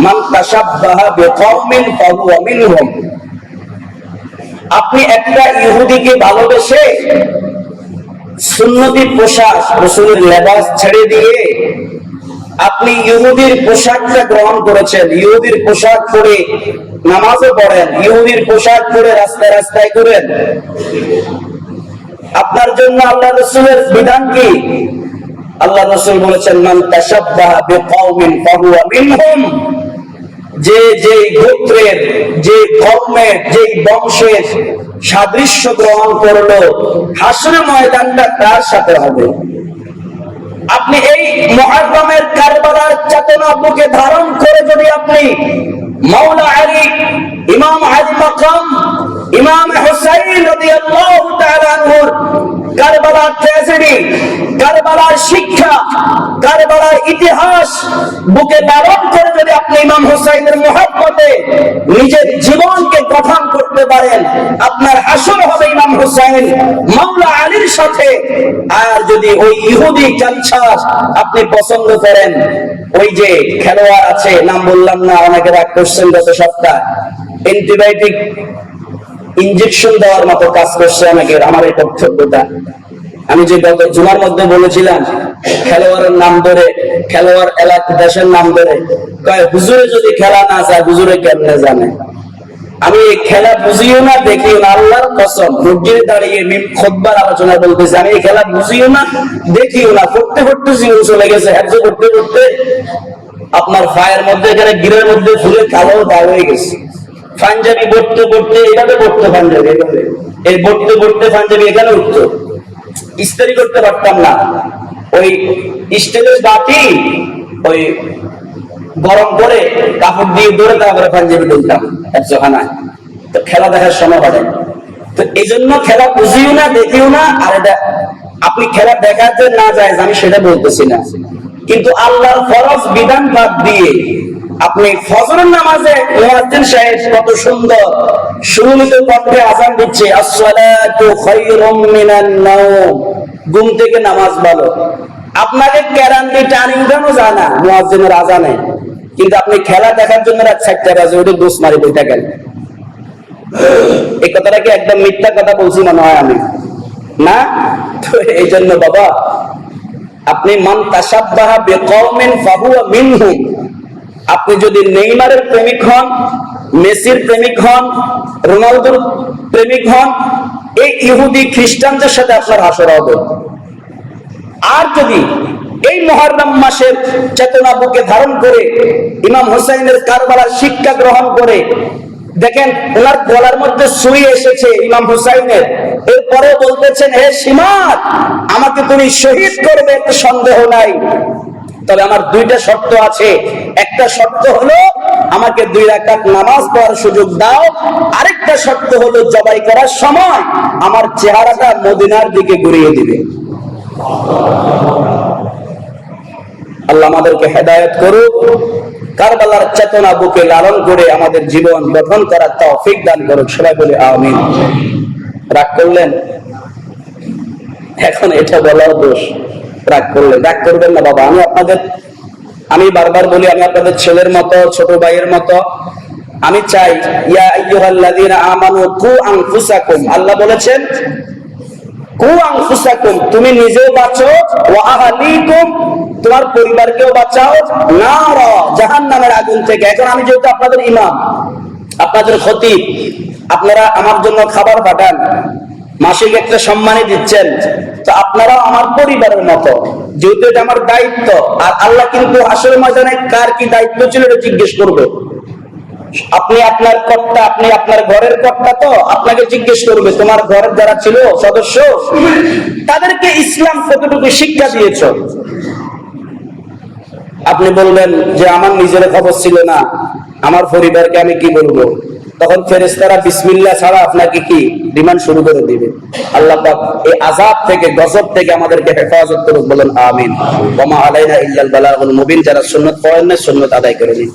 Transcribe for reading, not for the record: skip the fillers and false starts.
মান তাশাব্বাহা বিকওমিন ফাহুয়া মিনহুম। আপনি একটা ইহুদিকে ভালোবেসে সুন্নতি পোশাক রাসূলের লেবাস ছেড়ে দিয়ে আপনি ইহুদির পোশাকটা গ্রহণ করেছেন, ইহুদির পোশাক পরে নামাজও পড়েন, ইহুদির পোশাক পরে রাস্তায় রাস্তায় ঘুরেন। আপনার জন্য আল্লাহ রাসূলের বিধান কি? আল্লাহ রাসূল বলেছেন মান তাশাব্বাহা বিকওমিন ফাহুয়া মিনহুম। যে গোত্রের, যে কওমের, যে বংশের সাদৃশ্য গ্রহণ করলো, হাসরের ময়দানটা তার সাথে হবে। আপনি এই মুহররমের কারবালার চেতনা বুকে ধারণ করে যদি আপনি মাওলা আলী, ইমাম আলী মাকাম, ইমাম হুসাইন রাদিয়াল্লাহু তাআলা আনহুর কারবালার ট্র্যাজেডি, কারবালার শিক্ষা, কারবালার ইতিহাস বুকে ধারণ করে যদি আপনি ইমাম হুসাইনের মহব্বতে নিজের জীবনকে গঠন করতে পারেন, আপনার হাসর হবে ইমাম হুসাইন মাওলা আলীর সাথে। আর যদি ওই ইহুদি কালচার আপনি পছন্দ করেন, ওই যে খেলোয়াড় আছে, নাম বললাম না, অনেকে রাগ করছেন, গত সপ্তাহ অ্যান্টিবায়োটিক ইনজেকশন দেওয়ার মতো কাজ করছে অনেকের। আমার এই বক্তব্যটা আমি যে গত জুমার মধ্যে বলেছিলাম, খেলোয়াড়ের নাম ধরে, খেলোয়াড় এলাকা দেশের নাম ধরে কয় হুজুরে যদি খেলা না যায় হুজুরে কেমনে জানে। আমি এই খেলা বুঝিও না, দেখিও না, আল্লাহর কসম মসজিদে দাঁড়িয়ে খুতবার আলোচনা বলতেছি, আমি এই খেলা বুঝিও না, দেখিও না, পড়তে পড়তে জীবন চলে গেছে, হ্যাঁ করতে করতে আপনার পায়ের মধ্যে, এখানে গিরের মধ্যে ফুলে কালো দাগ হয়ে গেছে। পাঞ্জাবি পড়তে পড়তে এইভাবে পড়তো, পাঞ্জাবি এইভাবে, এই পড়তে পড়তে পাঞ্জাবি এখানে উঠতো, ইস্ত্রি করতে পারতাম না, ওই স্টিলের বাটি ওই গরম করে কাপড় দিয়ে ধরে তারপরে পাঞ্জাবি তুলতাম একজোখানায়। তো খেলা দেখার সময় হয়। তো এই জন্য খেলা বুঝিও না, দেখিও না। আর এটা আপনি খেলা দেখাতে না যায়, আমি সেটা বলতেছি না, কিন্তু আল্লাহর ফরজ বিধান বাদ দিয়ে আপনি ফজরের নামাজে মুয়াজ্জিন সাহেব কত সুন্দর সুমিত কণ্ঠে আযান দিচ্ছে, আসসালাতু খায়রুম মিনান নাওম, ঘুম থেকে নামাজ ভালো। আপনাকে ক্যারান্ডি টানি উঠানো যায় না মুয়াজ্জিনের আযানে, কিন্তু আপনি খেলা দেখার জন্য রাত 4টা বাজে উঠে দোষ মারি বইটা গেল। এই কথাটা কি একদম মিথ্যা কথা বলছি মনে হয় আমি? না। তো এই জন্য বাবা, আপনি মান তাশাব্বাহা বিকওমিন ফাহুয়া মিনহুম। আপনি যদি নেইমারের প্রেমিক হন, মেসির প্রেমিক হন, রোনালদোর প্রেমিক হন, এই ইহুদি খ্রিস্টানদের সাথে আপনার হাসর হবে। আর যদি এই মুহররম মাসের চেতনা বুকে ধারণ করে ইমাম হুসাইনের কারবালার শিক্ষা গ্রহণ করে দেখেন, ওনার গলার মধ্যে ছুরি এসেছে ইমাম হুসাইনের, এরপরে বলতেছেন হে সিমাত, আমাকে তুমি শহীদ করবে, এতে সন্দেহ নাই, তবে আমার দুইটা শর্ত আছে। একটা শর্ত হলো আমাকে 2 রাকাত নামাজ পড়ার সুযোগ দাও, আরেকটা শর্ত হলো জবাই করার সময় আমার চেহারাটা মদিনার দিকে ঘুরিয়ে দিবে। আল্লাহ আমাদেরকে হেদায়েত করুক, কারবালার চেতনা বুকে লালন করে আমাদের জীবন গঠন করার তৌফিক দান করুক। সবাই বলি আমিন। রাগ করলেন? এখন এটা বলার দোষ, রাগ করলেন? রাগ করবেন না বাবা, আমি বারবার বলি, আমি আপনাদের ছেলের মতো, ছোট ভাইয়ের মতো। আমি চাই ইয়া আইয়ুহাল্লাযীনা আমানু কু আনফুসাকুম, আল্লাহ বলেছেন কু আনফুসাকুম, তুমি নিজেও বাঁচো, ওয়া আহলিকুম, তোমার পরিবারকেও বাঁচাও, নার, জাহান্নামের আগুন থেকে। এখন আমি যেহেতু আপনাদের ইমাম, আপনাদের খতিব, আপনারা আমার জন্য খাবার পাঠান, মাসিক একটা সম্মানই দিচ্ছেন, তো আপনারাও আমার পরিবারের মতো, যেহেতু এটা আমার দায়িত্ব। আর আল্লাহ কিন্তু হাসরের ময়দানে কার কি দায়িত্ব ছিল এটা জিজ্ঞেস করবে। আপনি আপনার কর্তা, আপনি আপনার ঘরের কর্তা, তো আপনাকে জিজ্ঞেস করবে তোমার ঘরের যারা ছিল সদস্য, তাদেরকে ইসলাম কতটুকু শিক্ষা দিয়েছ। আপনি বলবেন যে আমার নিজের খবর ছিল না, আমার পরিবারকে আমি কি বলবো, তখন ফেরেশতারা বিসমিল্লাহ ছাড়া আপনাকে কি রিমান্ড শুরু করে দিবে। আল্লাহ পাক এই আযাব থেকে, গজব থেকে আমাদেরকে হেফাজত করুক, বলেন আমিন। ওয়া মা আলাইনা ইল্লাল বালাগুল মুবিন। যারা সুন্নাত পড়েন না, সুন্নাত আদায় করে নিন।